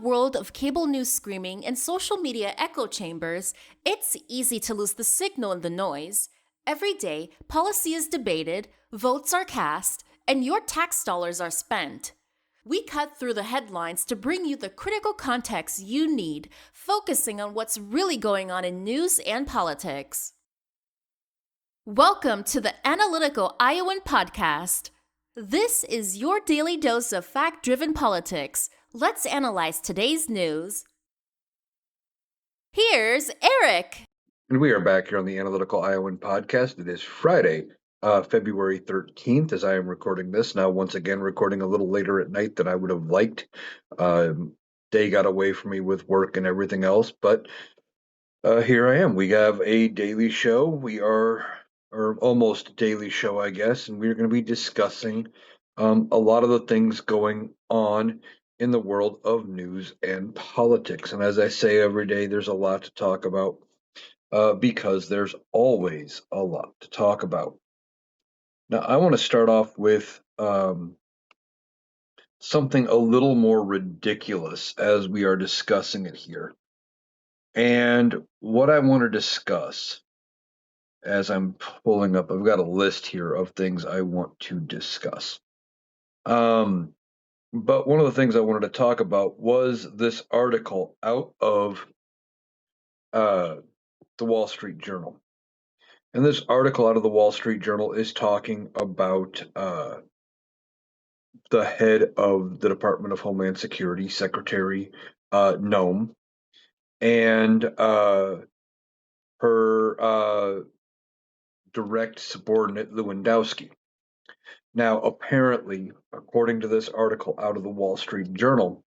world of cable news screaming and social media echo chambers, it's easy to lose the signal in the noise. Every day, policy is debated, votes are cast, and your tax dollars are spent. We cut through the headlines to bring you the critical context you need, focusing on what's really going on in news and politics. Welcome to the Analytical Iowan Podcast. This is your daily dose of fact-driven politics. Let's analyze today's news. Here's Eric. And we are back here on the Analytical Iowan Podcast. It is Friday, February 13th, as I am recording this. Now, once again, recording a little later at night than I would have liked. Day got away from me with work and everything else, but here I am. We have a daily show. Or almost daily show, I guess, and we're going to be discussing a lot of the things going on in the world of news and politics. And as I say every day, there's a lot to talk about. Because there's always a lot to talk about. Now, I want to start off with something a little more ridiculous as we are discussing it here. And what I want to discuss as I'm pulling up, I've got a list here of things I want to discuss. But one of the things I wanted to talk about was this article out of the Wall Street Journal. And this article out of the Wall Street Journal is talking about the head of the Department of Homeland Security, Secretary Nome, and her direct subordinate, Lewandowski. Now, apparently, according to this article out of the Wall Street Journal,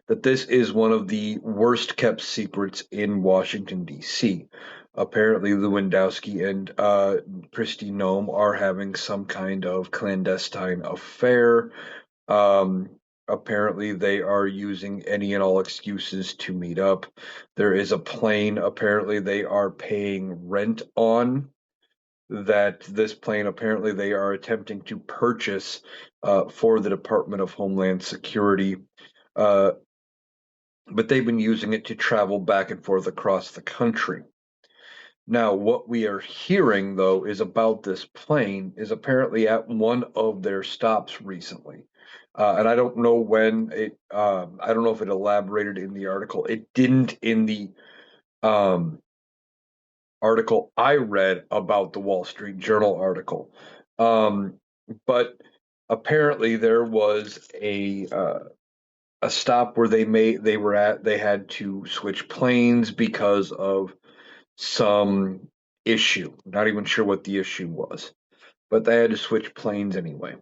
that this is one of the worst kept secrets in Washington, D.C. Apparently, Lewandowski and Kristi Noem are having some kind of clandestine affair. Apparently, they are using any and all excuses to meet up. There is a plane, apparently, they are paying rent on. That this plane, apparently, they are attempting to purchase for the Department of Homeland Security. But they've been using it to travel back and forth across the country. Now, what we are hearing, though, is about this plane is apparently at one of their stops recently. And I don't know when it, I don't know if it elaborated in the article. It didn't in the article I read about the Wall Street Journal article. But apparently there was a stop where they had to switch planes because of some issue. Not even sure what the issue was, but they had to switch planes anyway.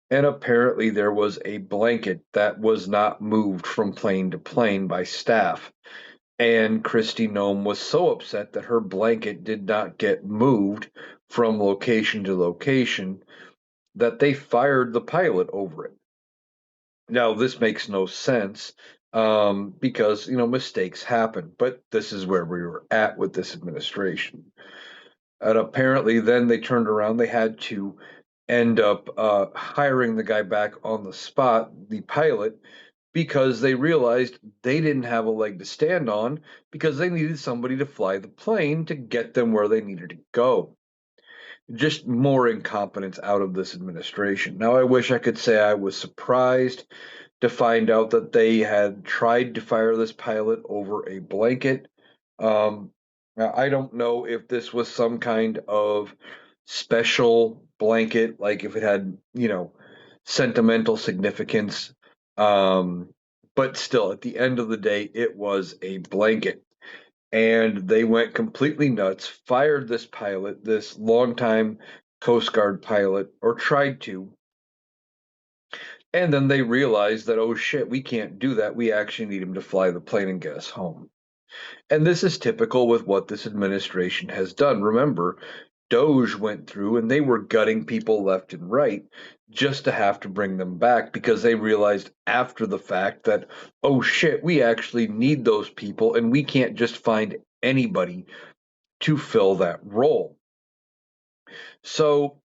And apparently there was a blanket that was not moved from plane to plane by staff. And Kristi Noem was so upset that her blanket did not get moved from location to location that they fired the pilot over it. Now, this makes no sense because, mistakes happen, but this is where we were at with this administration. And apparently, then they turned around, they had to end up hiring the guy back on the spot, the pilot, because they realized they didn't have a leg to stand on because they needed somebody to fly the plane to get them where they needed to go. Just more incompetence out of this administration. Now, I wish I could say I was surprised to find out that they had tried to fire this pilot over a blanket. Now, I don't know if this was some kind of special blanket, like if it had, sentimental significance. But still, at the end of the day, it was a blanket. And they went completely nuts, fired this pilot, this longtime Coast Guard pilot, or tried to. And then they realized that, oh shit, we can't do that. We actually need him to fly the plane and get us home. And this is typical with what this administration has done. Remember, Doge went through and they were gutting people left and right just to have to bring them back because they realized after the fact that, oh shit, we actually need those people and we can't just find anybody to fill that role. So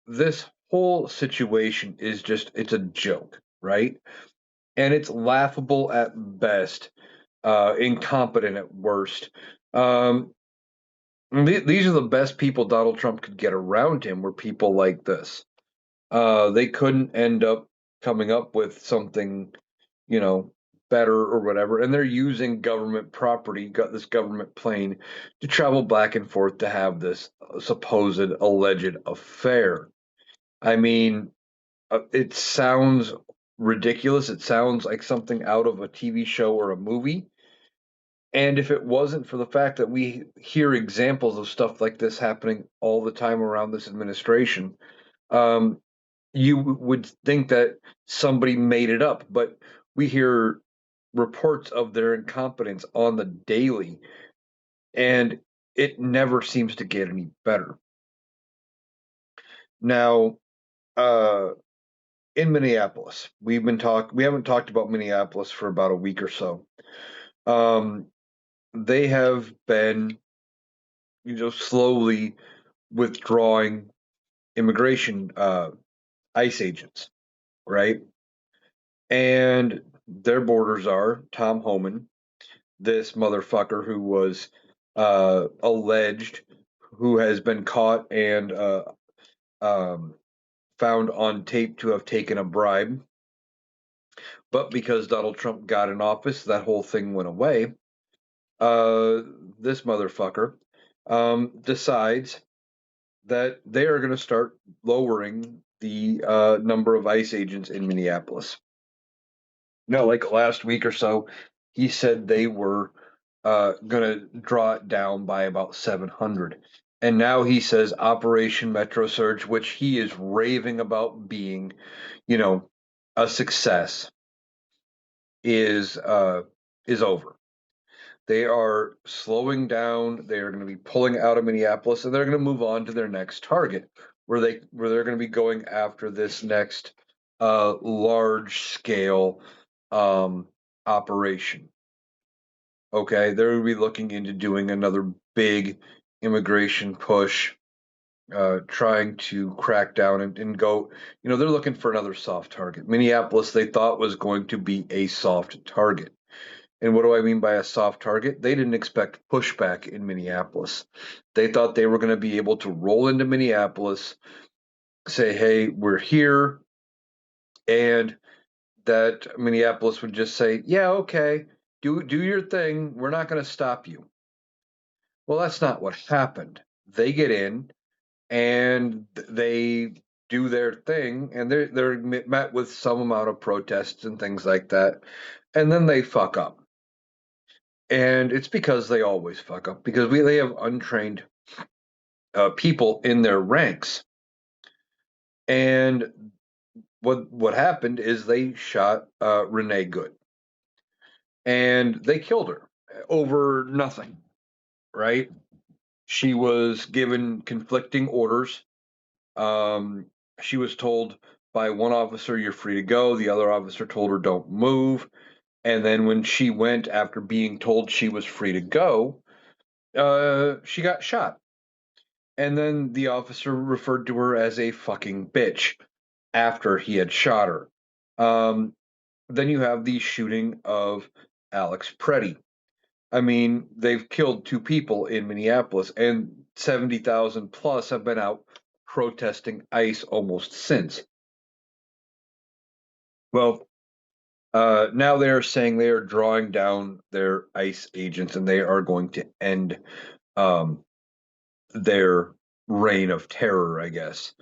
this whole situation is it's a joke, right? and it's laughable at best, incompetent at worst. Um, these are the best people Donald Trump could get around him, were people like this. They couldn't end up coming up with something, you know, better or whatever. And they're using government property, got this government plane to travel back and forth to have this supposed alleged affair. I mean, it sounds ridiculous. It sounds like something out of a TV show or a movie. And if it wasn't for the fact that we hear examples of stuff like this happening all the time around this administration, um, you would think that somebody made it up. But we hear reports of their incompetence on the daily, and it never seems to get any better. Now, uh, in Minneapolis, we haven't talked about Minneapolis for about a week or so. Um, they have been, slowly withdrawing immigration ICE agents, right? And their borders are Tom Homan, this motherfucker who was alleged, who has been caught and um, found on tape to have taken a bribe. But because Donald Trump got in office, that whole thing went away. Uh, this motherfucker decides that they are going to start lowering the number of ICE agents in Minneapolis. No, like last week or so, he said they were going to draw it down by about 700. And now he says Operation Metro Surge, which he is raving about being, you know, a success, is uh, is over. They are slowing down. They are going to be pulling out of Minneapolis, and they're going to move on to their next target, where they're going to be going after this next large scale um, operation. Okay, they're going to be looking into doing another big immigration push, trying to crack down and go. They're looking for another soft target. Minneapolis, they thought was going to be a soft target. And what do I mean by a soft target? They didn't expect pushback in Minneapolis. They thought they were going to be able to roll into Minneapolis, say, hey, we're here, and that Minneapolis would just say, yeah, okay, do your thing. We're not going to stop you. Well, that's not what happened. They get in and they do their thing, and they're met with some amount of protests and things like that, and then they fuck up. And it's because they always fuck up because they have untrained people in their ranks. And what happened is they shot Renee Good, and they killed her over nothing, right? She was given conflicting orders. Um, she was told by one officer, "You're free to go." The other officer told her, "Don't move." And then when she went after being told she was free to go, she got shot. And then the officer referred to her as a fucking bitch after he had shot her. Um, then you have the shooting of Alex Preddy. I mean, they've killed two people in Minneapolis, and 70,000 plus have been out protesting ICE almost since. Well, now they are saying they are drawing down their ICE agents and they are going to end um, their reign of terror, I guess.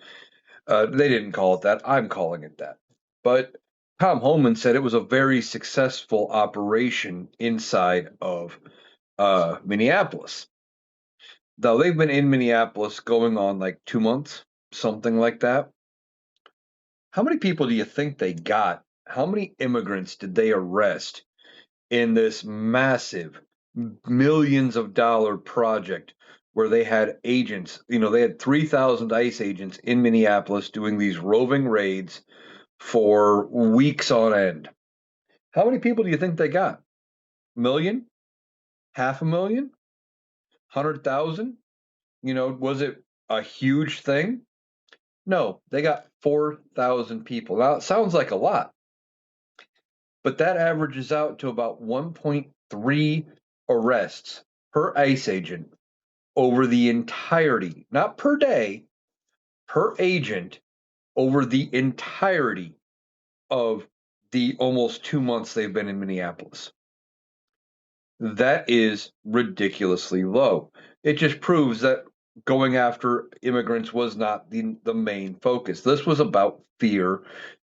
They didn't call it that. I'm calling it that. But Tom Holman said it was a very successful operation inside of Minneapolis. Though they've been in Minneapolis going on like 2 months, something like that. How many people do you think they got? How many immigrants did they arrest in this massive millions of dollar project where they had agents? They had 3,000 ICE agents in Minneapolis doing these roving raids for weeks on end. How many people do you think they got? Million? Half a million? 100,000? Was it a huge thing? No, they got 4,000 people. Now, it sounds like a lot, but that averages out to about 1.3 arrests per ICE agent over the entirety, not per day, per agent over the entirety of the almost 2 months they've been in Minneapolis. That is ridiculously low. It just proves that going after immigrants was not the main focus. This was about fear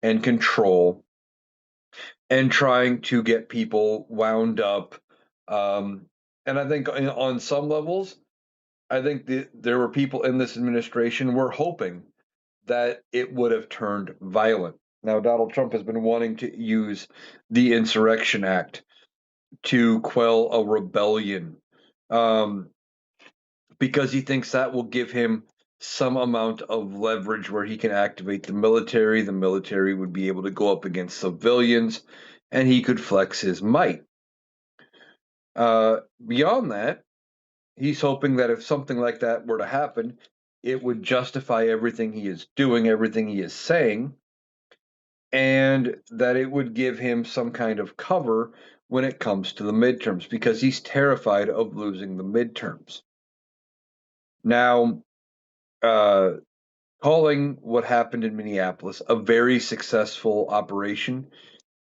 and control and trying to get people wound up. Um, and I think on some levels, I think there were people in this administration were hoping that it would have turned violent. Now, Donald Trump has been wanting to use the Insurrection Act to quell a rebellion, um, because he thinks that will give him some amount of leverage where he can activate the military. The military would be able to go up against civilians, and he could flex his might. Beyond that, he's hoping that if something like that were to happen, it would justify everything he is doing, everything he is saying, and that it would give him some kind of cover when it comes to the midterms because he's terrified of losing the midterms. Now, uh, calling what happened in Minneapolis a very successful operation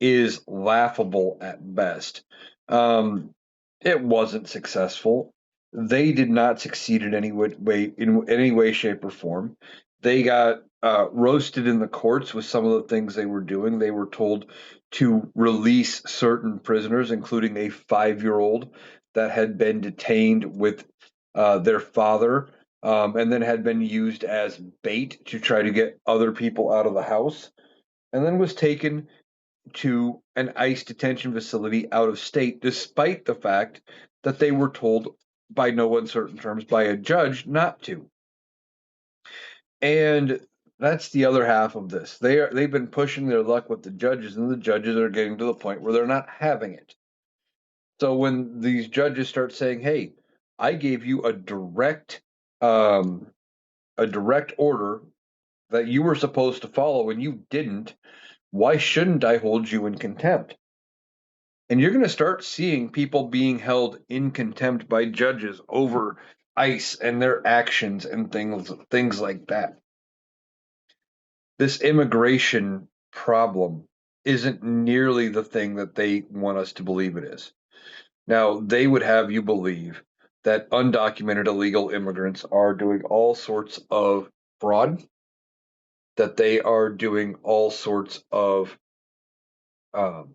is laughable at best. Um, it wasn't successful. They did not succeed in any way, shape, or form. They got roasted in the courts with some of the things they were doing. They were told to release certain prisoners, including a 5-year-old that had been detained with their father, and then had been used as bait to try to get other people out of the house, and then was taken to an ICE detention facility out of state, despite the fact that they were told by no uncertain terms by a judge not to. And that's the other half of this. They've been pushing their luck with the judges, and the judges are getting to the point where they're not having it. So when these judges start saying, "Hey, I gave you um, a direct order that you were supposed to follow and you didn't, why shouldn't I hold you in contempt?" And you're going to start seeing people being held in contempt by judges over ICE and their actions and things like that. This immigration problem isn't nearly the thing that they want us to believe it is. Now, they would have you believe that undocumented illegal immigrants are doing all sorts of fraud, that they are doing all sorts of um,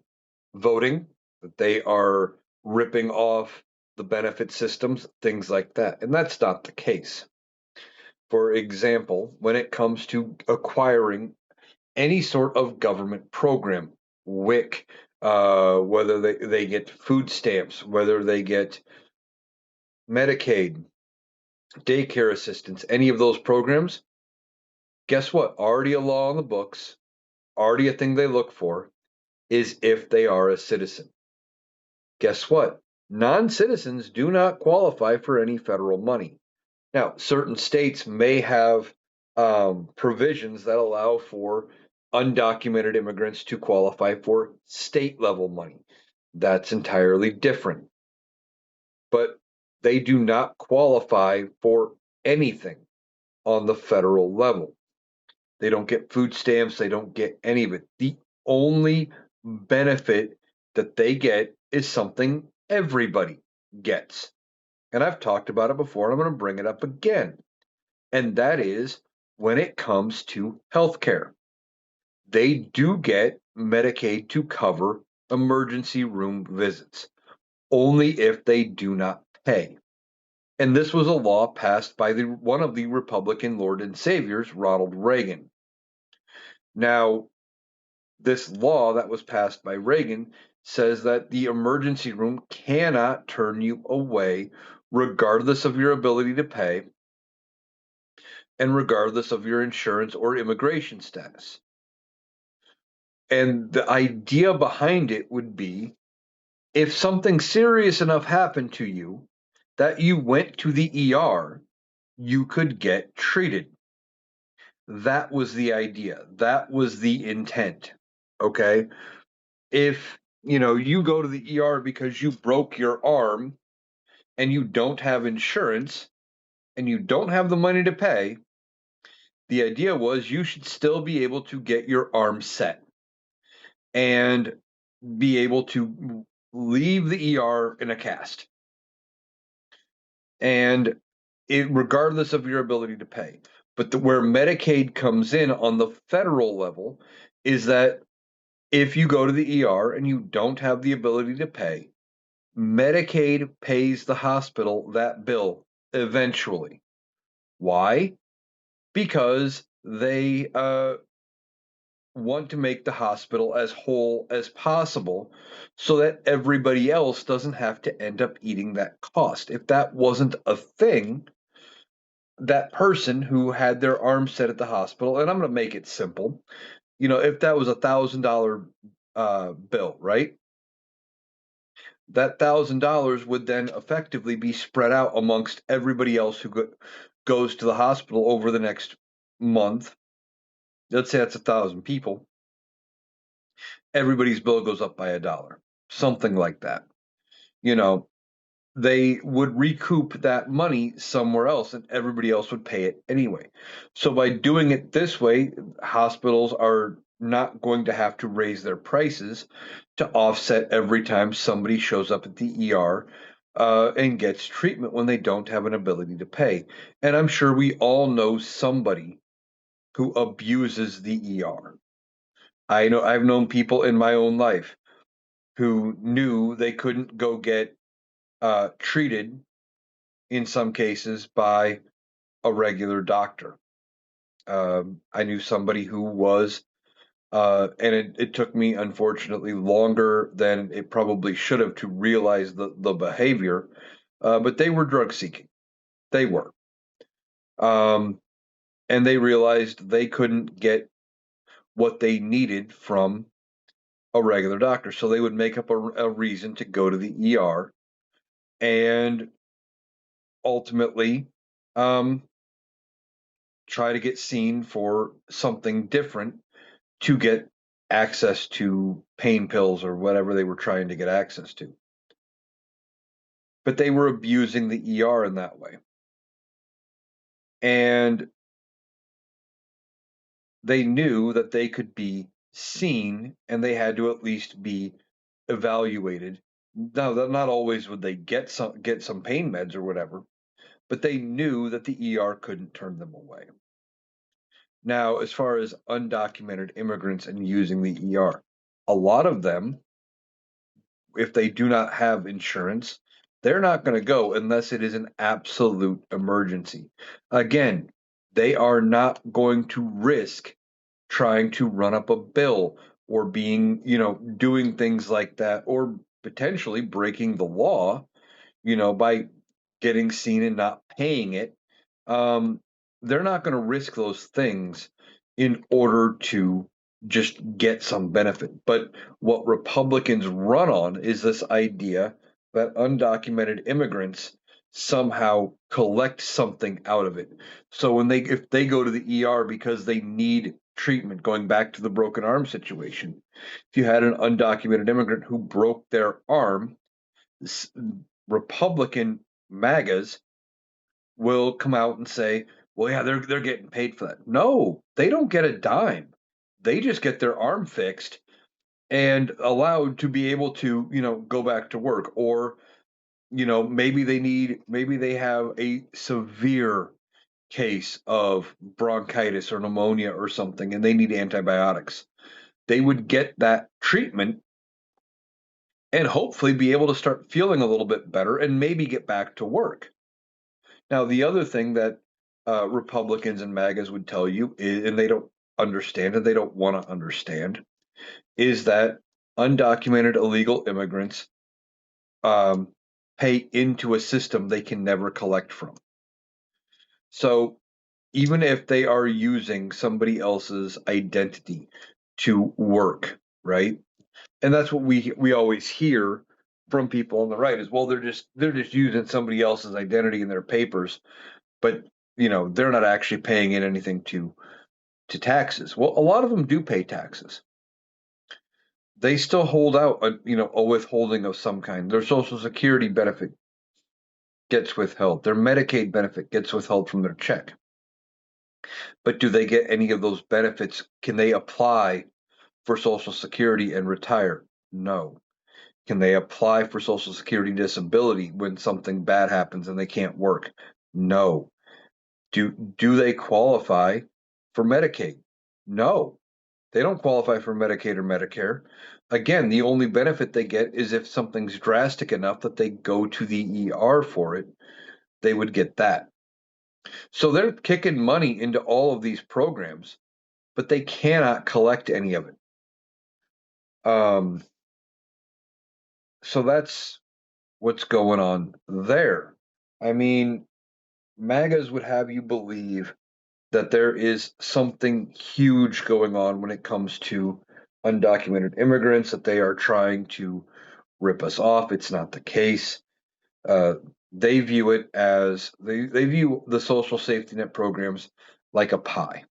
voting, that they are ripping off the benefit systems, things like that. And that's not the case. For example, when it comes to acquiring any sort of government program, WIC, whether they get food stamps, whether they get Medicaid, daycare assistance, any of those programs, guess what? Already a law on the books, already a thing they look for is if they are a citizen. Guess what? Non-citizens do not qualify for any federal money. Now, certain states may have provisions that allow for undocumented immigrants to qualify for state level money. That's entirely different. But they do not qualify for anything on the federal level. They don't get food stamps, they don't get any of it. The only benefit that they get is something everybody gets. And I've talked about it before, and I'm going to bring it up again. And that is when it comes to healthcare. They do get Medicaid to cover emergency room visits, only if they do not pay. And this was a law passed by one of the Republican Lord and Saviors, Ronald Reagan. Now, this law that was passed by Reagan says that the emergency room cannot turn you away, regardless of your ability to pay and regardless of your insurance or immigration status. And the idea behind it would be if something serious enough happened to you that you went to the ER, you could get treated. That was the idea. That was the intent. Okay. if you go to the ER because you broke your arm and you don't have insurance and you don't have the money to pay, the idea was you should still be able to get your arm set and be able to leave the ER in a cast, and regardless of your ability to pay. But where Medicaid comes in on the federal level is that if you go to the ER and you don't have the ability to pay, Medicaid pays the hospital that bill eventually. Why? Because they want to make the hospital as whole as possible so that everybody else doesn't have to end up eating that cost. If that wasn't a thing, that person who had their arm set at the hospital, and I'm going to make it simple, if that was $1,000 bill, right? That $1,000 would then effectively be spread out amongst everybody else who goes to the hospital over the next month. Let's say that's 1,000 people. Everybody's bill goes up by $1, something like that. You know, they would recoup that money somewhere else and everybody else would pay it anyway. So by doing it this way, hospitals are not going to have to raise their prices to offset every time somebody shows up at the ER and gets treatment when they don't have an ability to pay. And I'm sure we all know somebody who abuses the ER. I know I've known people in my own life who knew they couldn't go get treated in some cases by a regular doctor. I knew somebody who was, and it took me unfortunately longer than it probably should have to realize the behavior, but they were drug seeking. They were. Um, and they realized they couldn't get what they needed from a regular doctor. So they would make up a reason to go to the ER and ultimately um, try to get seen for something different to get access to pain pills or whatever they were trying to get access to. But they were abusing the ER in that way. And they knew that they could be seen and they had to at least be evaluated. Now, not always would they get some pain meds or whatever, but they knew that the ER couldn't turn them away. Now, as far as undocumented immigrants and using the ER, a lot of them, if they do not have insurance, they're not going to go unless it is an absolute emergency. Again, they are not going to risk trying to run up a bill or doing things like that or potentially breaking the law, by getting seen and not paying it. Um, they're not going to risk those things in order to just get some benefit. But what Republicans run on is this idea that undocumented immigrants somehow collect something out of it. So if they go to the ER because they need treatment, going back to the broken arm situation, if you had an undocumented immigrant who broke their arm, Republican MAGAs will come out and say, "Well, yeah, they're getting paid for that." No, they don't get a dime. They just get their arm fixed and allowed to be able to, go back to work. Or, maybe they have a severe case of bronchitis or pneumonia or something and they need antibiotics. They would get that treatment and hopefully be able to start feeling a little bit better and maybe get back to work. Now, the other thing that Republicans and MAGAs would tell you, and they don't understand and they don't want to understand, is that undocumented illegal immigrants um, pay into a system they can never collect from. So even if they are using somebody else's identity to work, right? And that's what we always hear from people on the right is, well, they're just using somebody else's identity in their papers, but they're not actually paying in anything to taxes. Well, a lot of them do pay taxes. they still hold out a withholding of some kind. Their Social Security benefit gets withheld. Their Medicaid benefit gets withheld from their check. But do they get any of those benefits? Can they apply for Social Security and retire? No. Can they apply for Social Security disability when something bad happens and they can't work? No. Do they qualify for Medicaid? No. They don't qualify for Medicaid or Medicare. Again, the only benefit they get is if something's drastic enough that they go to the ER for it, they would get that. So they're kicking money into all of these programs, but they cannot collect any of it. Um, so that's what's going on there. I mean, MAGAs would have you believe that there is something huge going on when it comes to undocumented immigrants, that they are trying to rip us off. It's not the case. Uh, they view it as they view the social safety net programs like a pie.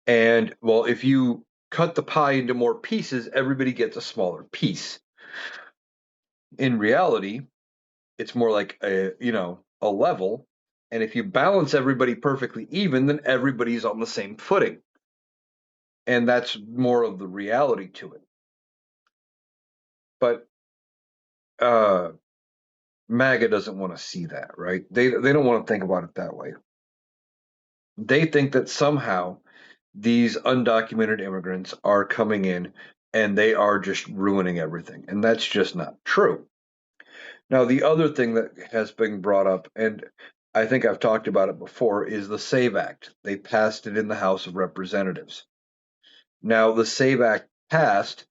And well, if you cut the pie into more pieces, everybody gets a smaller piece. In reality, it's more like a level. And if you balance everybody perfectly even, then everybody's on the same footing. And that's more of the reality to it. But uh, MAGA doesn't want to see that, right? They don't want to think about it that way. They think that somehow these undocumented immigrants are coming in and they are just ruining everything, and that's just not true. Now, the other thing that has been brought up, and I think I've talked about it before, is the SAVE Act. They passed it in the House of Representatives. Now, the SAVE Act passed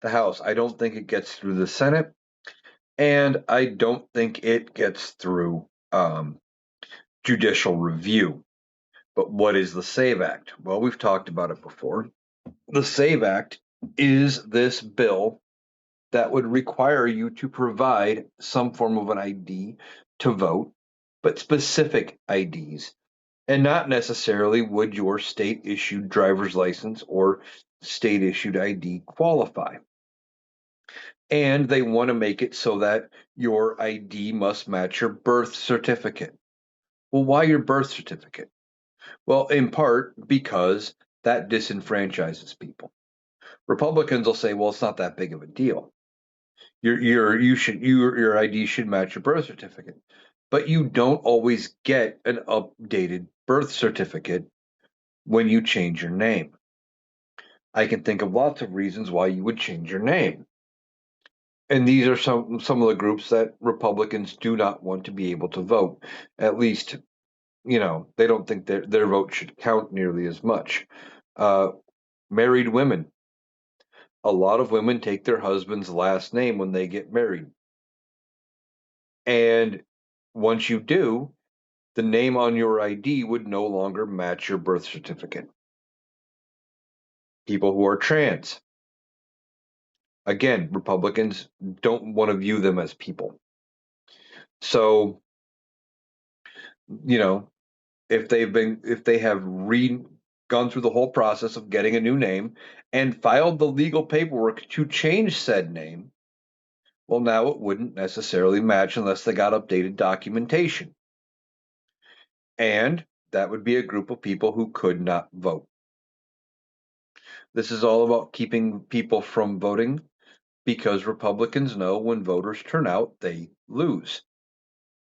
the House. I don't think it gets through the Senate, and I don't think it gets through judicial review. But what is the SAVE Act? Well, we've talked about it before. The SAVE Act is this bill that would require you to provide some form of an ID to vote, but specific IDs, and not necessarily would your state issued driver's license or state issued ID qualify. And they want to make it so that your ID must match your birth certificate. Well, why your birth certificate? Well, in part because that disenfranchises people. Republicans will say, well, it's not that big of a deal. Your ID should match your birth certificate, but you don't always get an updated birth certificate when you change your name. I can think of lots of reasons why you would change your name. And these are some of the groups that Republicans do not want to be able to vote. At least, they don't think their vote should count nearly as much. Uh, Married women. A lot of women take their husband's last name when they get married. And once you do, the name on your ID would no longer match your birth certificate. People who are trans. Again, Republicans don't want to view them as people. So, you know, if they have gone through the whole process of getting a new name and filed the legal paperwork to change said name, well, now it wouldn't necessarily match unless they got updated documentation. And that would be a group of people who could not vote. This is all about keeping people from voting because Republicans know when voters turn out, they lose.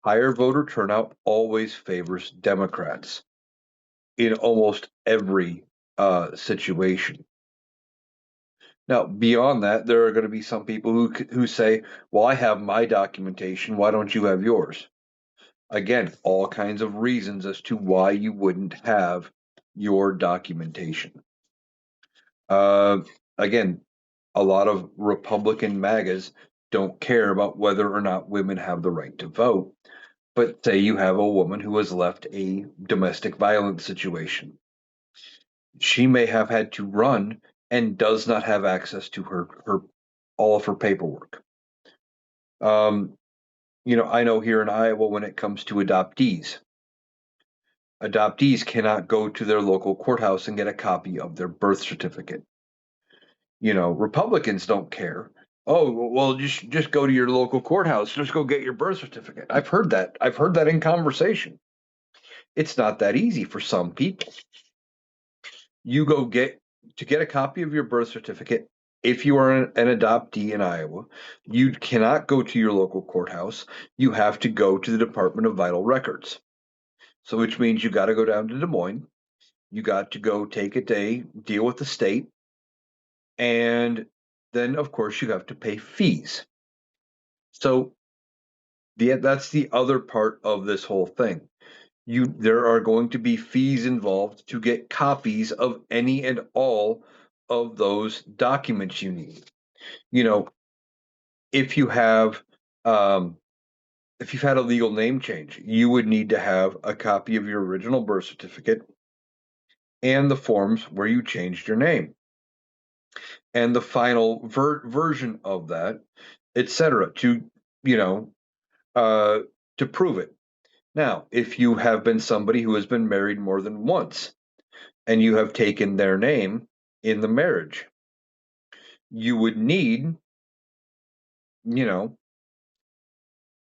Higher voter turnout always favors Democrats in almost every situation. Now, beyond that, there are going to be some people who say, "Well, I have my documentation. Why don't you have yours?" Again, all kinds of reasons as to why you wouldn't have your documentation. Uh, Again, a lot of Republican MAGAs don't care about whether or not women have the right to vote. But say you have a woman who has left a domestic violence situation. She may have had to run and does not have access to her all of her paperwork. Um, I know here in Iowa when it comes to adoptees cannot go to their local courthouse and get a copy of their birth certificate. Republicans don't care. Oh, well, just go to your local courthouse. Just go get your birth certificate. I've heard that. I've heard that in conversation. It's not that easy for some people. You go get a copy of your birth certificate. If you are an adoptee in Iowa, you cannot go to your local courthouse. You have to go to the Department of Vital Records. So, which means you got to go down to Des Moines. You got to go take a day, deal with the state, and then, of course, you have to pay fees. So, that's the other part of this whole thing. There are going to be fees involved to get copies of any and all of those documents you need. You know, if you have um, if you've had a legal name change, you would need to have a copy of your original birth certificate and the forms where you changed your name and the final version of that, etc. You know uh, to prove it. Now, if you have been somebody who has been married more than once and you have taken their name in the marriage, you would need, you know,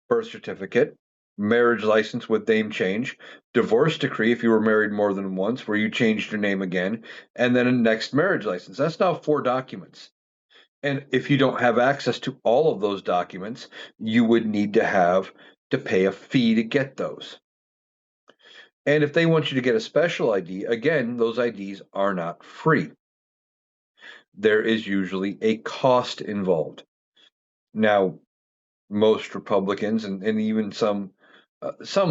birth certificate, marriage license with name change, divorce decree if you were married more than once, where you changed your name again, and then a next marriage license. That's now 4 documents. And if you don't have access to all of those documents, you would need to pay a fee to get those. And if they want you to get a special ID, again, those IDs are not free. There is usually a cost involved. Now, most Republicans and even some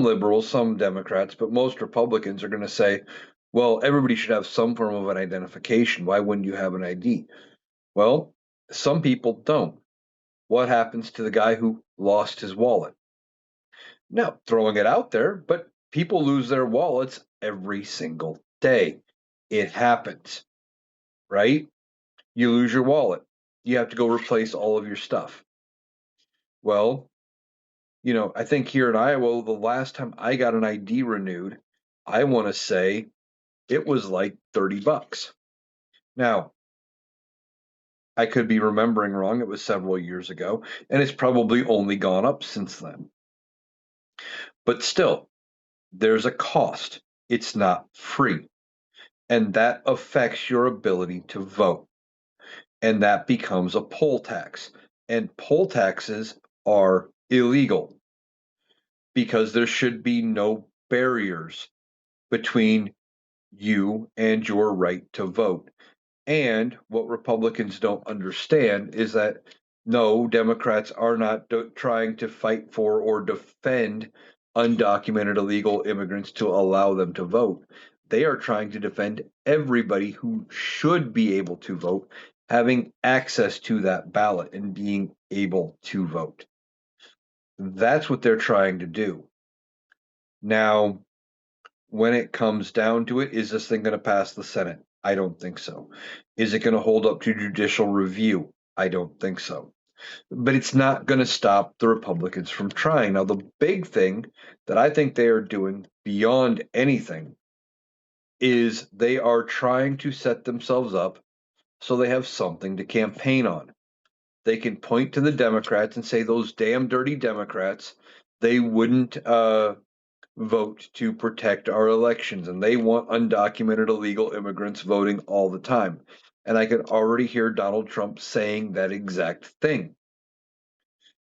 liberals, some Democrats, but most Republicans are going to say, well, everybody should have some form of an identification. Why wouldn't you have an ID? Well, some people don't. What happens to the guy who lost his wallet? Now, throwing it out there, but people lose their wallets every single day. It happens, right? You lose your wallet. You have to go replace all of your stuff. Well, I think here in Iowa, the last time I got an ID renewed, I want to say it was like $30. Now, I could be remembering wrong. It was several years ago, and it's probably only gone up since then. But still, there's a cost. It's not free. And that affects your ability to vote. And that becomes a poll tax. And poll taxes are illegal because there should be no barriers between you and your right to vote. And what Republicans don't understand is that no, Democrats are not trying to fight for or defend undocumented illegal immigrants to allow them to vote. They are trying to defend everybody who should be able to vote, having access to that ballot and being able to vote. That's what they're trying to do. Now, when it comes down to it, is this thing going to pass the Senate? I don't think so. Is it going to hold up to judicial review? I don't think so. But it's not going to stop the Republicans from trying. Now, the big thing that I think they are doing beyond anything is they are trying to set themselves up so they have something to campaign on. They can point to the Democrats and say, those damn dirty Democrats, they wouldn't vote to protect our elections, and they want undocumented illegal immigrants voting all the time. And I could already hear Donald Trump saying that exact thing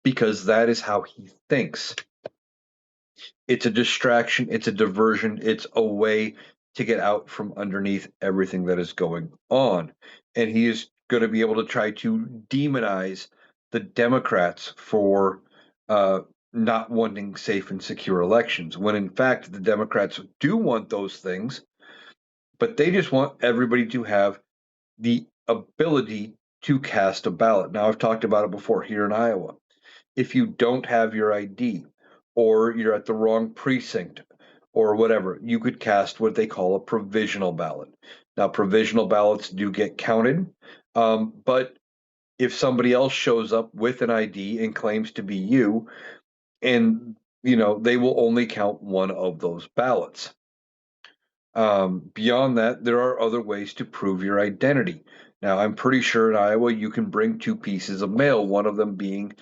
because that is how he thinks. It's a distraction, it's a diversion, it's a way to get out from underneath everything that is going on. And he is going to be able to try to demonize the Democrats for not wanting safe and secure elections, when in fact the Democrats do want those things, but they just want everybody to have the ability to cast a ballot. Now, I've talked about it before here in Iowa. If you don't have your ID or you're at the wrong precinct or whatever, you could cast what they call a provisional ballot. Now, provisional ballots do get counted, but if somebody else shows up with an ID and claims to be you, and they will only count one of those ballots. Beyond that, there are other ways to prove your identity. Now, I'm pretty sure in Iowa you can bring two pieces of mail, one of them being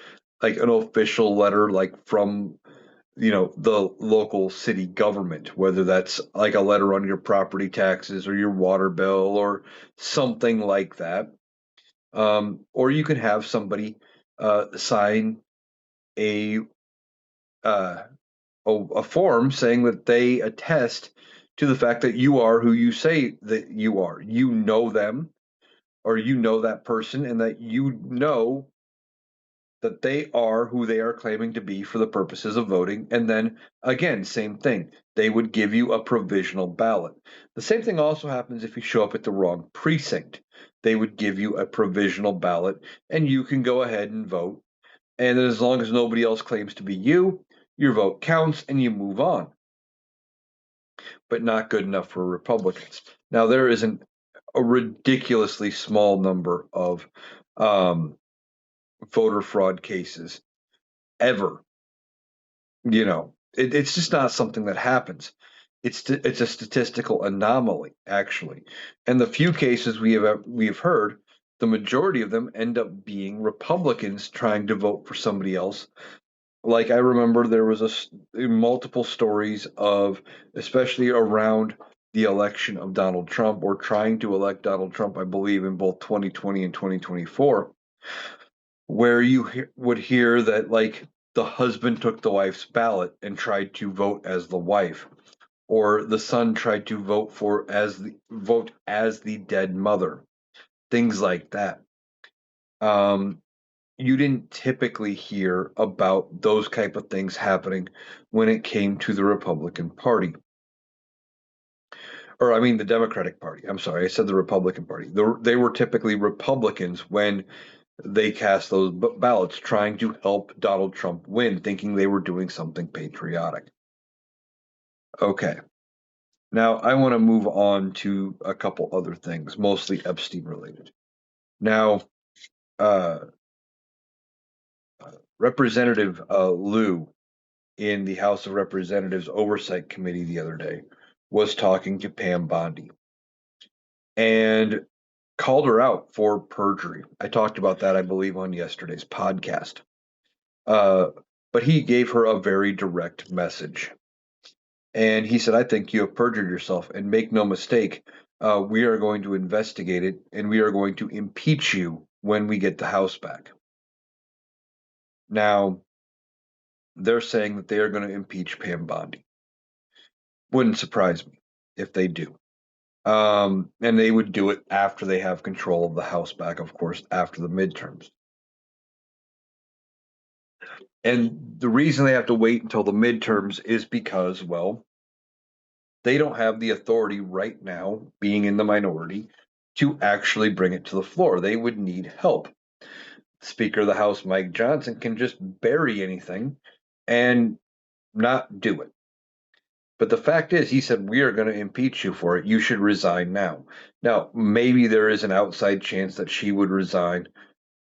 like an official letter, like from, the local city government, whether that's like a letter on your property taxes or your water bill or something like that. Or you can have somebody sign a, uh, a form saying that they attest to the fact that you are who you say that you are. You know them, or you know that person, and that you know that they are who they are claiming to be for the purposes of voting. And then again, same thing. They would give you a provisional ballot. The same thing also happens if you show up at the wrong precinct. They would give you a provisional ballot, and you can go ahead and vote. And as long as nobody else claims to be you, your vote counts and you move on. But not good enough for Republicans. Now, there is a ridiculously small number of um, voter fraud cases ever. It's just not something that happens. It's a statistical anomaly, actually. And the few cases we have heard, the majority of them end up being Republicans trying to vote for somebody else. Like I remember there was multiple stories of, especially around the election of Donald Trump, or trying to elect Donald Trump, I believe in both 2020 and 2024, where you would hear that, like, the husband took the wife's ballot and tried to vote as the wife, or the son tried to vote as the dead mother, things like that. Um, you didn't typically hear about those type of things happening when it came to the Republican Party, or I mean the Democratic Party. I'm sorry, I said the Republican Party. They were typically Republicans when they cast those ballots trying to help Donald Trump win, thinking they were doing something patriotic. Okay. Now I want to move on to a couple other things, mostly Epstein related. Now, uh, Representative Liu in the House of Representatives Oversight Committee the other day was talking to Pam Bondi and called her out for perjury. I talked about that, I believe, on yesterday's podcast. Uh, but he gave her a very direct message. And he said, I think you have perjured yourself, and make no mistake, we are going to investigate it and we are going to impeach you when we get the House back. Now, they're saying that they are going to impeach Pam Bondi. Wouldn't surprise me if they do. And they would do it after they have control of the House back, of course, after the midterms. And the reason they have to wait until the midterms is because, well, they don't have the authority right now, being in the minority, to actually bring it to the floor. They would need help. Speaker of the House, Mike Johnson, can just bury anything and not do it. But the fact is, he said, we are going to impeach you for it. You should resign now. Now, maybe there is an outside chance that she would resign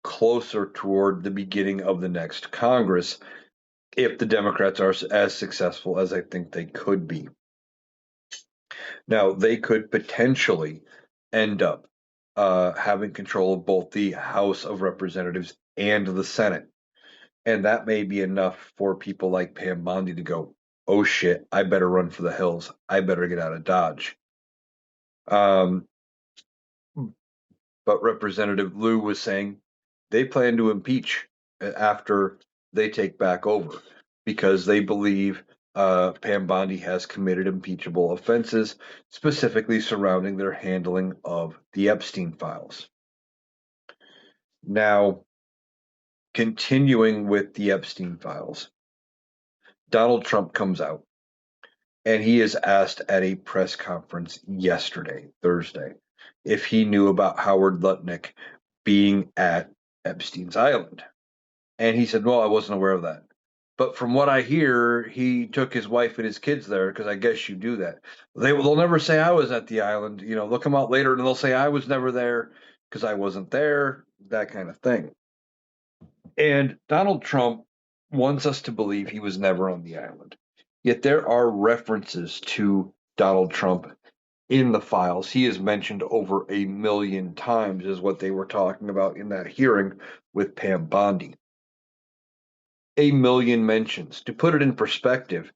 closer toward the beginning of the next Congress if the Democrats are as successful as I think they could be. Now, they could potentially end up having control of both the House of Representatives and the Senate. And that may be enough for people like Pam Bondi to go, oh shit, I better run for the hills. I better get out of Dodge. Um, but Representative Liu was saying they plan to impeach after they take back over because they believe Pam Bondi has committed impeachable offenses, specifically surrounding their handling of the Epstein files. Now, continuing with the Epstein files, Donald Trump comes out and he is asked at a press conference yesterday, Thursday, if he knew about Howard Lutnick being at Epstein's Island. And he said, well, I wasn't aware of that. But from what I hear, he took his wife and his kids there because I guess you do that. They'll never say I was at the island. They'll come out later and they'll say I was never there because I wasn't there, that kind of thing. And Donald Trump wants us to believe he was never on the island. Yet there are references to Donald Trump in the files. He is mentioned over 1 million times, is what they were talking about in that hearing with Pam Bondi. 1 million mentions. To put it in perspective,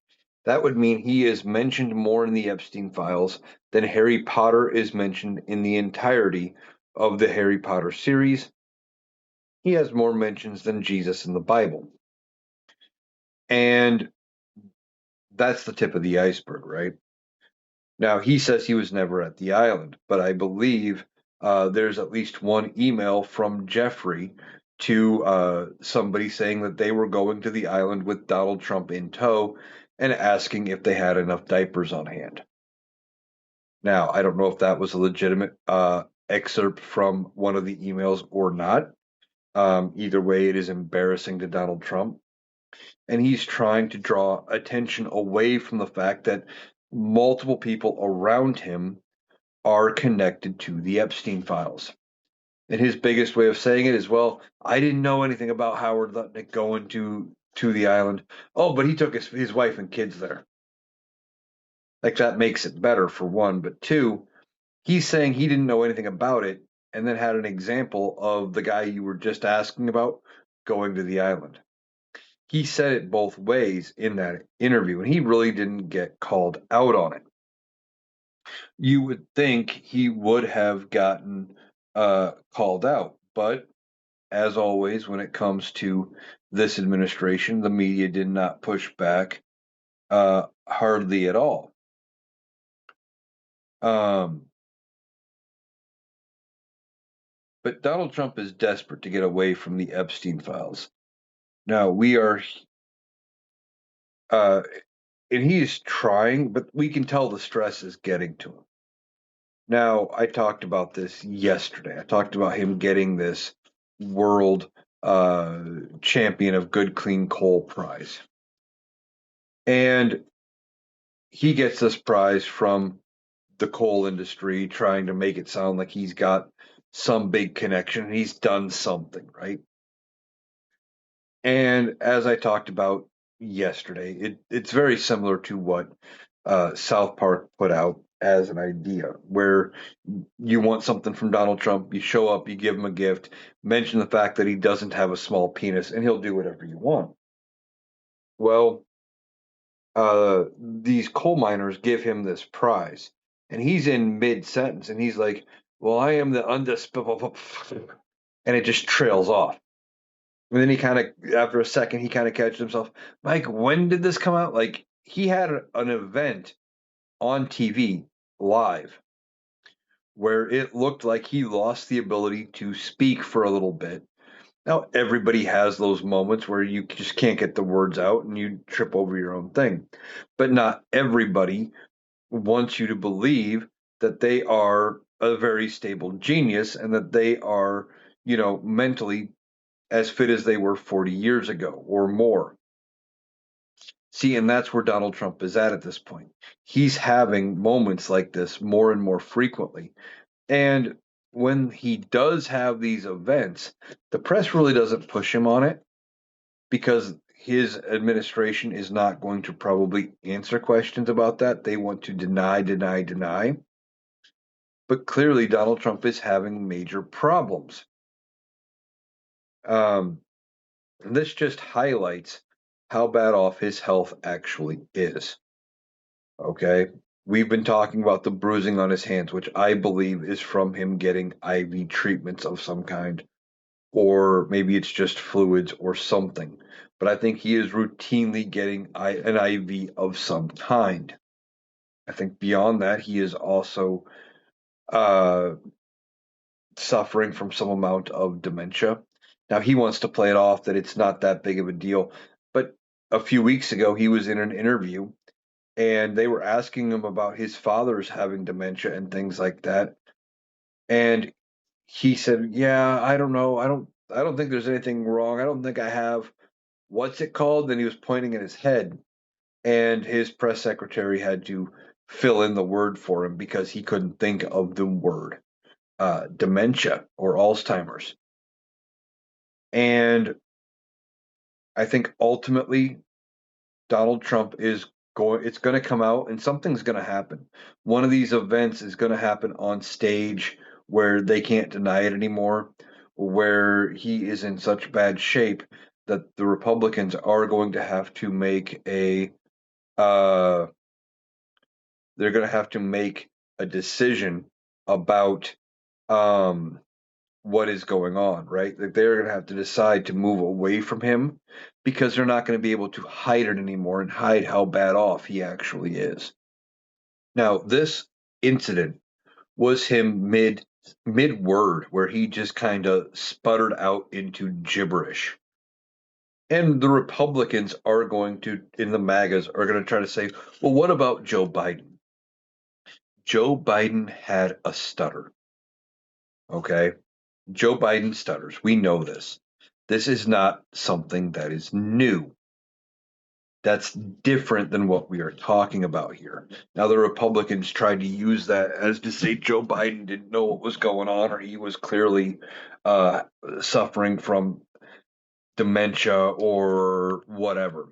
that would mean he is mentioned more in the Epstein files than Harry Potter is mentioned in the entirety of the Harry Potter series. He has more mentions than Jesus in the Bible. And that's the tip of the iceberg, right? Now, he says he was never at the island, but I believe there's at least one email from Jeffrey to somebody saying that they were going to the island with Donald Trump in tow and asking if they had enough diapers on hand. Now, I don't know if that was a legitimate excerpt from one of the emails or not. Either way, it is embarrassing to Donald Trump. And he's trying to draw attention away from the fact that multiple people around him are connected to the Epstein files. And his biggest way of saying it is, well, I didn't know anything about Howard Lutnick going to the island. Oh, but he took his wife and kids there. Like that makes it better for one, but two, he's saying he didn't know anything about it and then had an example of the guy you were just asking about going to the island. He said it both ways in that interview, and he really didn't get called out on it. You would think he would have gotten called out, but as always, when it comes to this administration, the media did not push back hardly at all. Um, but Donald Trump is desperate to get away from the Epstein files. Now we are, uh, and he is trying, but we can tell the stress is getting to him. Now, I talked about this yesterday. I talked about him getting this world champion of good, clean coal prize. And he gets this prize from the coal industry, trying to make it sound like he's got some big connection. He's done something, right? And as I talked about yesterday, it's very similar to what South Park put out as an idea, where you want something from Donald Trump, you show up, you give him a gift, mention the fact that he doesn't have a small penis, and he'll do whatever you want. Well, these coal miners give him this prize, and he's in mid sentence, and he's like, "Well, I am the undisputed," and it just trails off. And then he kind of, after a second, he kind of catches himself. Mike, when did this come out? Like he had an event on TV live where it looked like he lost the ability to speak for a little bit. Now, everybody has those moments where you just can't get the words out and you trip over your own thing. But not everybody wants you to believe that they are a very stable genius and that they are, mentally as fit as they were 40 years ago or more. See, and that's where Donald Trump is at this point. He's having moments like this more and more frequently. And when he does have these events, the press really doesn't push him on it because his administration is not going to probably answer questions about that. They want to deny, deny, deny. But clearly, Donald Trump is having major problems. And this just highlights how bad off his health actually is. Okay. We've been talking about the bruising on his hands, which I believe is from him getting IV treatments of some kind, or maybe it's just fluids or something. But I think he is routinely getting an IV of some kind. I think beyond that, he is also uh, suffering from some amount of dementia. Now, he wants to play it off that it's not that big of a deal. But a few weeks ago, he was in an interview and they were asking him about his father's having dementia and things like that. And he said, "Yeah, I don't know. I don't think there's anything wrong. I don't think I have what's it called?" Then he was pointing at his head, and his press secretary had to fill in the word for him because he couldn't think of the word dementia or Alzheimer's. And I think ultimately Donald Trump is it's going to come out and something's going to happen. One of these events is going to happen on stage where they can't deny it anymore, where he is in such bad shape that the Republicans are going to have to make a uh, they're going to have to make a decision about um, what is going on, right? Like they're going to have to decide to move away from him because they're not going to be able to hide it anymore and hide how bad off he actually is. Now, this incident was him mid word where he just kind of sputtered out into gibberish. And the Republicans are going to, in the MAGAs, are going to try to say, well, what about Joe Biden? Joe Biden had a stutter. Okay. Joe Biden stutters. We know this. This is not something that is new. That's different than what we are talking about here. Now, the Republicans tried to use that as to say Joe Biden didn't know what was going on, or he was clearly uh, suffering from dementia or whatever.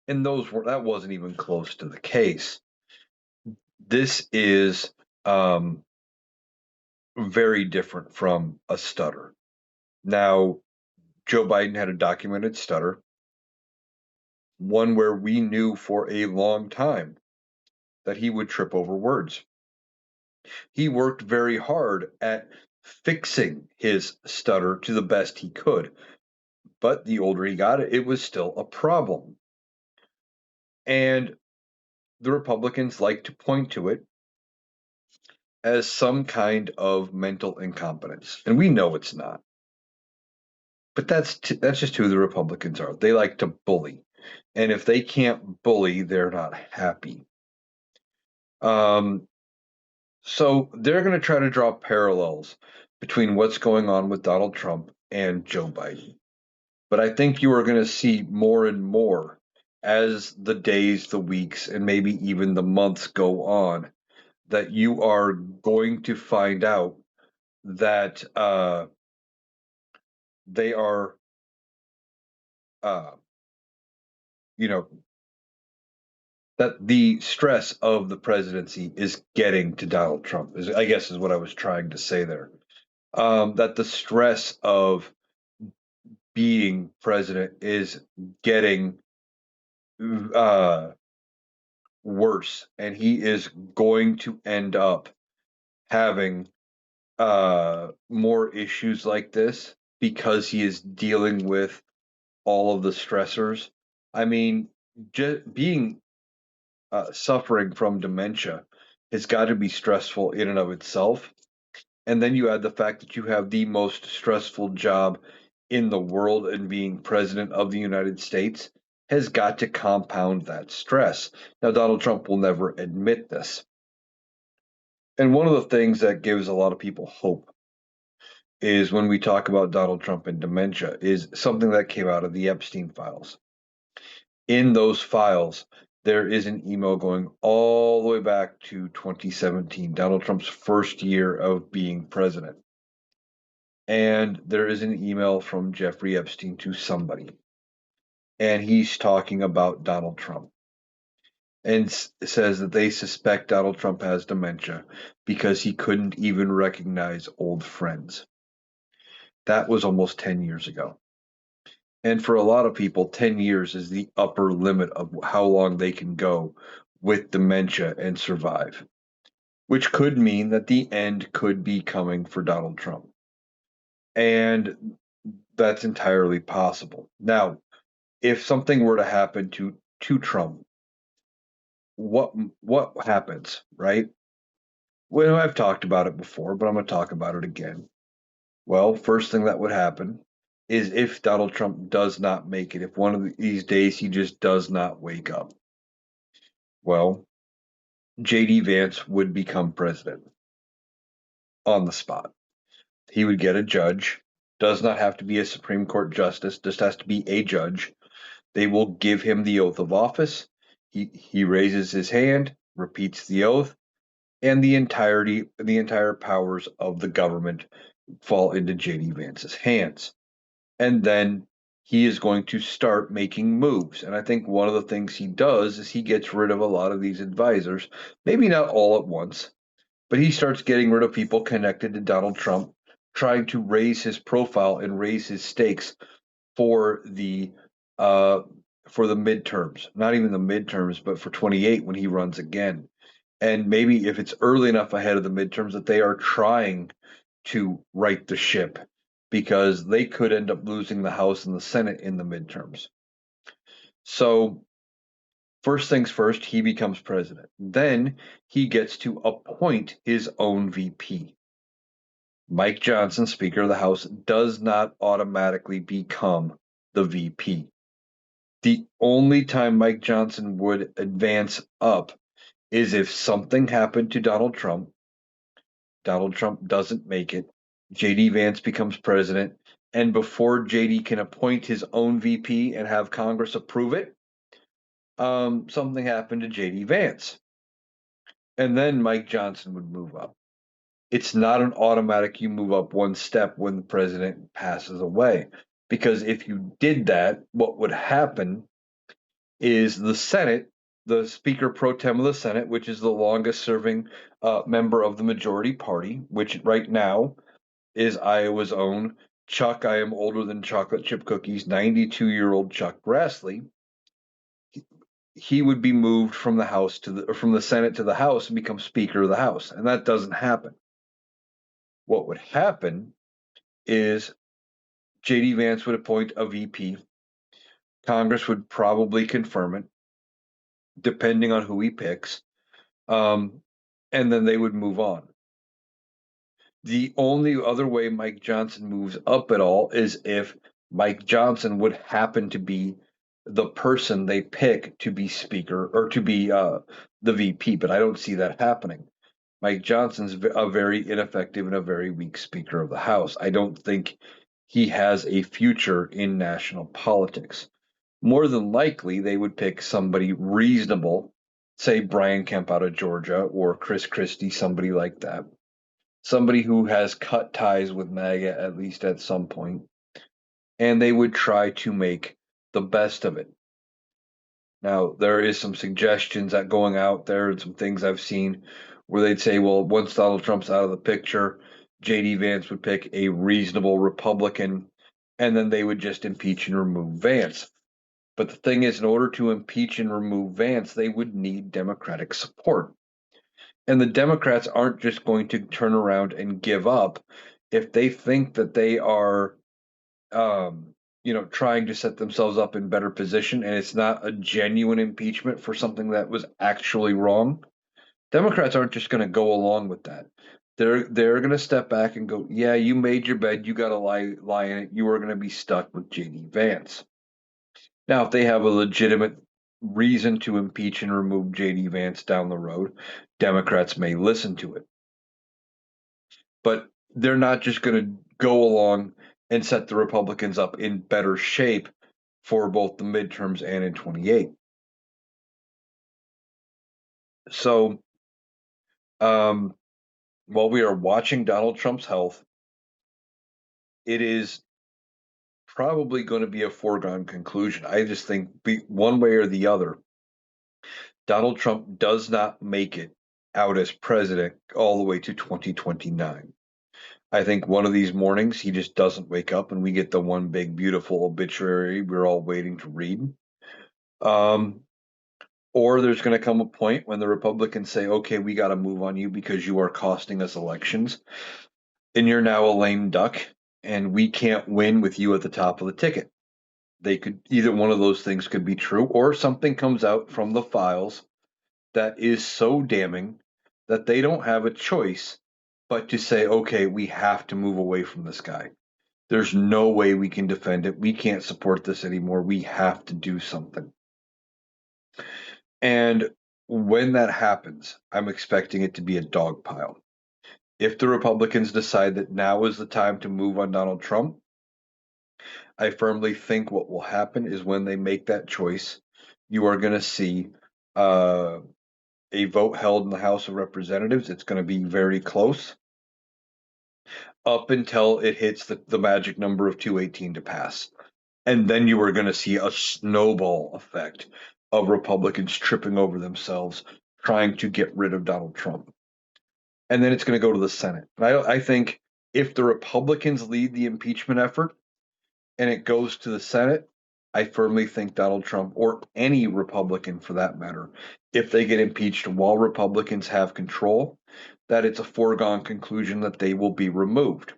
And that wasn't even close to the case. This is very different from a stutter. Now, Joe Biden had a documented stutter, one where we knew for a long time that he would trip over words. He worked very hard at fixing his stutter to the best he could, but the older he got, it was still a problem. And the Republicans like to point to it as some kind of mental incompetence, and we know it's not. But that's just who the Republicans are. They like to bully, and if they can't bully, they're not happy. Um, so they're going to try to draw parallels between what's going on with Donald Trump and Joe Biden. But I think you are going to see more and more as the days, the weeks, and maybe even the months go on that you are going to find out that they are, uh, you know, that the stress of the presidency is getting to Donald Trump. Is I guess is what I was trying to say there. That the stress of being president is getting uh, worse, and he is going to end up having more issues like this because he is dealing with all of the stressors. I mean, just being suffering from dementia has got to be stressful in and of itself. And then you add the fact that you have the most stressful job in the world and being president of the United States has got to compound that stress. Now, Donald Trump will never admit this. And one of the things that gives a lot of people hope is when we talk about Donald Trump and dementia, is something that came out of the Epstein files. In those files, there is an email going all the way back to 2017, Donald Trump's first year of being president. And there is an email from Jeffrey Epstein to somebody, and he's talking about Donald Trump and says that they suspect Donald Trump has dementia because he couldn't even recognize old friends. That was almost 10 years ago. And for a lot of people, 10 years is the upper limit of how long they can go with dementia and survive, which could mean that the end could be coming for Donald Trump. And that's entirely possible. Now, if something were to happen to Trump, what happens, right? Well, I've talked about it before, but I'm going to talk about it again. Well, first thing that would happen is if Donald Trump does not make it, if one of these days he just does not wake up, well, JD Vance would become president on the spot. He would get a judge, does not have to be a Supreme Court justice, just has to be a judge. They will give him the oath of office. He raises his hand, repeats the oath, and the entire powers of the government fall into JD Vance's hands. And then he is going to start making moves. And I think one of the things he does is he gets rid of a lot of these advisors, maybe not all at once, but he starts getting rid of people connected to Donald Trump, trying to raise his profile and raise his stakes for the uh, for the midterms. Not even the midterms, but for 28 when he runs again. And maybe if it's early enough ahead of the midterms that they are trying to right the ship because they could end up losing the House and the Senate in the midterms. So, first things first, he becomes president. Then he gets to appoint his own VP. Mike Johnson, Speaker of the House, does not automatically become the VP. The only time Mike Johnson would advance up is if something happened to Donald Trump. Donald Trump doesn't make it. JD Vance becomes president. And before JD can appoint his own VP and have Congress approve it, something happened to JD Vance. And then Mike Johnson would move up. It's not an automatic you move up one step when the president passes away. Because if you did that, what would happen is the Senate, the Speaker pro tem of the Senate, which is the longest serving member of the majority party, which right now is Iowa's own Chuck. I am older than chocolate chip cookies, 92-year-old Chuck Grassley. He would be moved from the House to the or from the Senate to the House and become Speaker of the House, and that doesn't happen. What would happen is JD Vance would appoint a VP. Congress would probably confirm it, depending on who he picks, and then they would move on. The only other way Mike Johnson moves up at all is if Mike Johnson would happen to be the person they pick to be speaker or to be the VP, but I don't see that happening. Mike Johnson's a very ineffective and a very weak Speaker of the House. I don't think he has a future in national politics. More than likely, they would pick somebody reasonable, say Brian Kemp out of Georgia or Chris Christie, somebody like that. Somebody who has cut ties with MAGA at least at some point, and they would try to make the best of it. Now, there is some suggestions that going out there and some things I've seen where they'd say, well, once Donald Trump's out of the picture, JD Vance would pick a reasonable Republican, and then they would just impeach and remove Vance. But the thing is, in order to impeach and remove Vance, they would need Democratic support. And the Democrats aren't just going to turn around and give up if they think that they are, trying to set themselves up in better position and it's not a genuine impeachment for something that was actually wrong. Democrats aren't just going to go along with that. They're going to step back and go, yeah, you made your bed, you got to lie in it. You are going to be stuck with JD Vance. Now, if they have a legitimate reason to impeach and remove JD Vance down the road, Democrats may listen to it. But they're not just going to go along and set the Republicans up in better shape for both the midterms and in 28. So, while we are watching Donald Trump's health, it is probably going to be a foregone conclusion. I just think one way or the other, Donald Trump does not make it out as president all the way to 2029. I think one of these mornings he just doesn't wake up and we get the one big beautiful obituary we're all waiting to read. Um, or there's going to come a point when the Republicans say, okay, we got to move on you because you are costing us elections and you're now a lame duck and we can't win with you at the top of the ticket. They could either one of those things could be true or something comes out from the files that is so damning that they don't have a choice but to say, okay, we have to move away from this guy. There's no way we can defend it. We can't support this anymore. We have to do something. And when that happens, I'm expecting it to be a dog pile. If the Republicans decide that now is the time to move on Donald Trump, I firmly think what will happen is when they make that choice, you are going to see uh, a vote held in the House of Representatives. It's going to be very close up until it hits the magic number of 218 to pass. And then you were going to see a snowball effect of Republicans tripping over themselves trying to get rid of Donald Trump. And then it's going to go to the Senate. I think if the Republicans lead the impeachment effort and it goes to the Senate, I firmly think Donald Trump, or any Republican for that matter, if they get impeached while Republicans have control, that it's a foregone conclusion that they will be removed.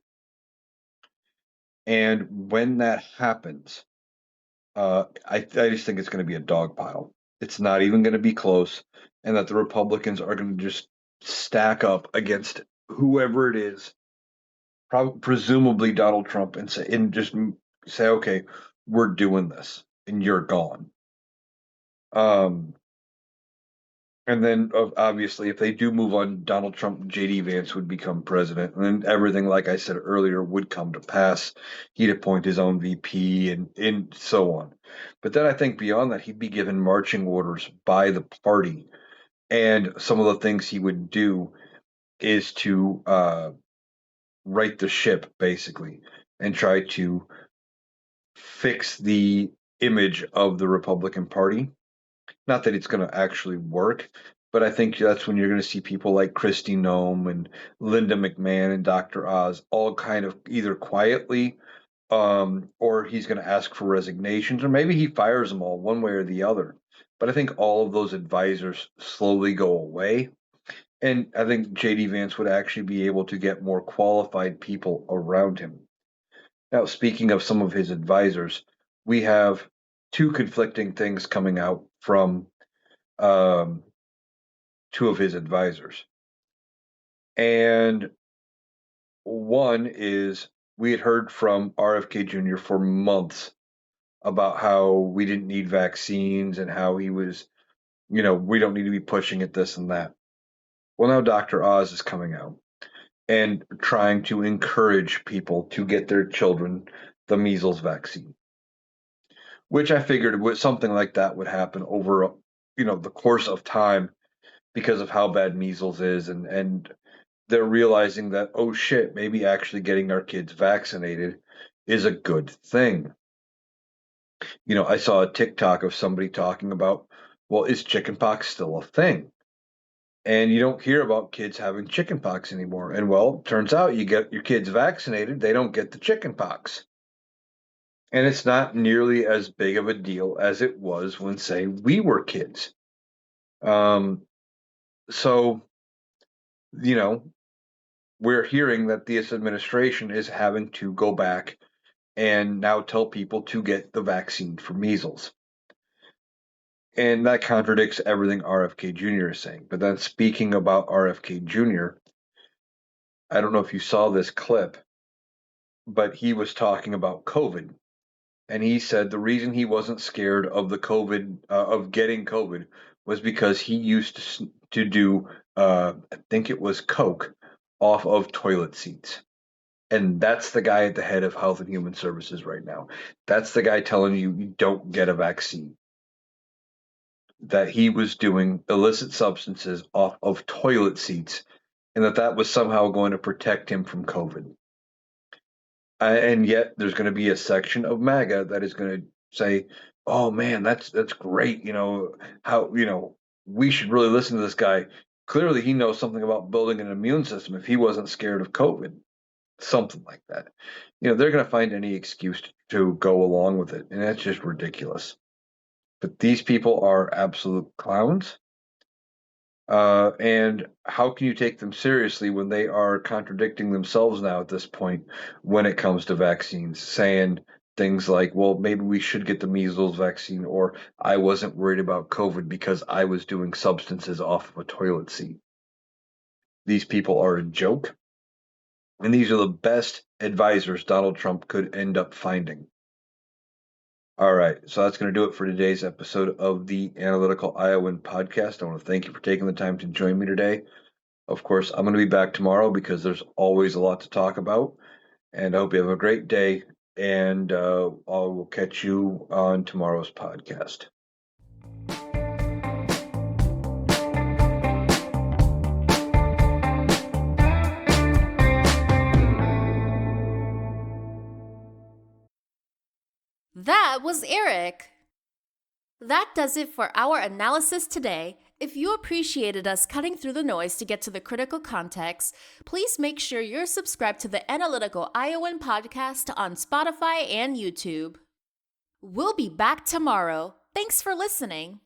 And when that happens, I just think it's going to be a dog pile. It's not even going to be close, and that the Republicans are going to just stack up against whoever it is, presumably Donald Trump, and just say, okay, we're doing this, and you're gone. Um, and then obviously, if they do move on, Donald Trump, JD Vance would become president, and then everything, like I said earlier, would come to pass. He'd appoint his own VP and so on. But then I think beyond that, he'd be given marching orders by the party, and some of the things he would do is to right the ship, basically, and try to fix the image of the Republican Party. Not that it's going to actually work, but I think that's when you're going to see people like Kristi Noem and Linda McMahon and Dr. Oz all kind of either quietly, or he's going to ask for resignations, or maybe he fires them all one way or the other. But I think all of those advisors slowly go away. And I think JD Vance would actually be able to get more qualified people around him. Now, speaking of some of his advisors, we have two conflicting things coming out from um, two of his advisors. And one is we had heard from RFK Jr. for months about how we didn't need vaccines and how he was, we don't need to be pushing at this and that. Well, now Dr. Oz is coming out and trying to encourage people to get their children the measles vaccine, which I figured something like that would happen over, the course of time because of how bad measles is, and they're realizing that, oh shit, maybe actually getting our kids vaccinated is a good thing. I saw a TikTok of somebody talking about, well, is chickenpox still a thing? And you don't hear about kids having chickenpox anymore. And well, turns out you get your kids vaccinated, they don't get the chickenpox. And it's not nearly as big of a deal as it was when, say, we were kids. So, you know, we're hearing that this administration is having to go back and now tell people to get the vaccine for measles. And that contradicts everything RFK Jr. is saying. But then, speaking about RFK Jr., I don't know if you saw this clip, but he was talking about COVID. And he said the reason he wasn't scared of the COVID, of getting COVID, was because he used to do, I think it was Coke, off of toilet seats. And that's the guy at the head of Health and Human Services right now. That's the guy telling you don't get a vaccine. That he was doing illicit substances off of toilet seats, and that was somehow going to protect him from COVID. And yet, there's going to be a section of MAGA that is going to say, "Oh man, that's great. We should really listen to this guy. Clearly, he knows something about building an immune system. If he wasn't scared of COVID." Something like that. They're going to find any excuse to go along with it, and that's just ridiculous. But these people are absolute clowns. And how can you take them seriously when they are contradicting themselves now at this point when it comes to vaccines, saying things like, well, maybe we should get the measles vaccine, or I wasn't worried about COVID because I was doing substances off of a toilet seat. These people are a joke. And these are the best advisors Donald Trump could end up finding. All right, so that's going to do it for today's episode of the Analytical Iowan podcast. I want to thank you for taking the time to join me today. Of course, I'm going to be back tomorrow because there's always a lot to talk about. And I hope you have a great day. And I will catch you on tomorrow's podcast. That was Eric. That does it for our analysis today. If you appreciated us cutting through the noise to get to the critical context, please make sure you're subscribed to the Analytical Iowan podcast on Spotify and YouTube. We'll be back tomorrow. Thanks for listening.